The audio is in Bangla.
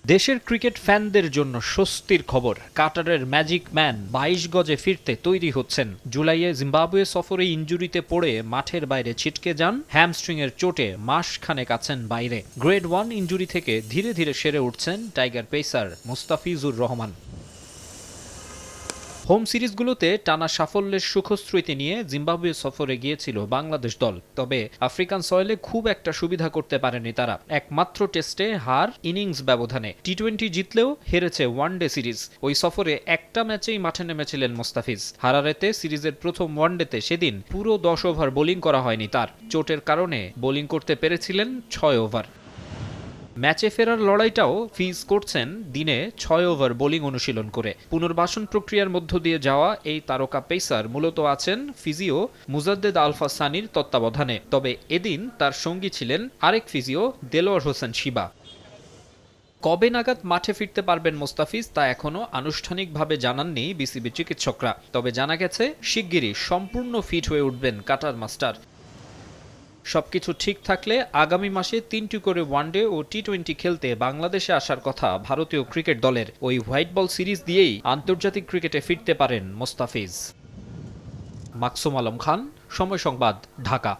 দেশের ক্রিকেট ফ্যানদের জন্য স্বস্তির খবর, কাটারের ম্যাজিক ম্যান ২২ গজে ফিরতে তৈরি হচ্ছেন। জুলাইয়ে জিম্বাবুয়ে সফরে ইনজুরিতে পড়ে মাঠের বাইরে ছিটকে যান, হ্যামস্ট্রিংয়ের চোটে মাসখানেক আছেন বাইরে। গ্রেড 1 ইনজুরি থেকে ধীরে ধীরে সেরে উঠছেন tiger pacer Mustafizur Rahman. Home সিরিজগুলোতে টানা সাফল্যের সুখস্মৃতি নিয়ে জিম্বাবুয়ে সফরে গিয়েছিল বাংলাদেশ দল, তবে আফ্রিকান সয়েলে খুব একটা সুবিধা করতে পারেনি তারা। একমাত্র টেস্টে হার ইনিংস ব্যবধানে, টি-20 জিতলেও হেরেছে ওয়ানডে সিরিজ। ওই সফরে একটা ম্যাচেই মাঠে নেমেছিলেন মোস্তাফিজ। হারারেতে সিরিজের প্রথম ওয়ানডেতে সেদিন পুরো 10 ওভার বোলিং করা হয়নি তার। চোটের কারণে বোলিং করতে পেরেছিলেন 6 ওভার। ম্যাচে ফেরার লড়াইটাও ফিজ করছেন দিনে 6 ওভার বোলিং অনুশীলন করে। পুনর্বাসন প্রক্রিয়ার মধ্য দিয়ে যাওয়া এই তারকা পেসার মূলত আছেন ফিজিও মুজাদ্দেদ আলফা সানির তত্ত্বাবধানে, তবে এদিন তার সঙ্গী ছিলেন আরেক ফিজিও দেলোয়ার হোসেন শিবা। কবে নাগাদ মাঠে ফিরতে পারবেন মোস্তাফিজ তা এখনও আনুষ্ঠানিকভাবে জানাননি বিসিবি চিকিৎসকরা, তবে জানা গেছে শিগগিরই সম্পূর্ণ ফিট হয়ে উঠবেন কাটার মাস্টার। সবকিছু ঠিক থাকলে আগামী মাসে 3টি করে ওয়ানডে ও টি-20 খেলতে বাংলাদেশে আসার কথা ভারতীয় ক্রিকেট দলের। ওই হোয়াইট বল সিরিজ দিয়েই আন্তর্জাতিক ক্রিকেটে ফিরতে পারেন মোস্তাফিজ। মাকসুম আলম খান, সময় সংবাদ, ঢাকা।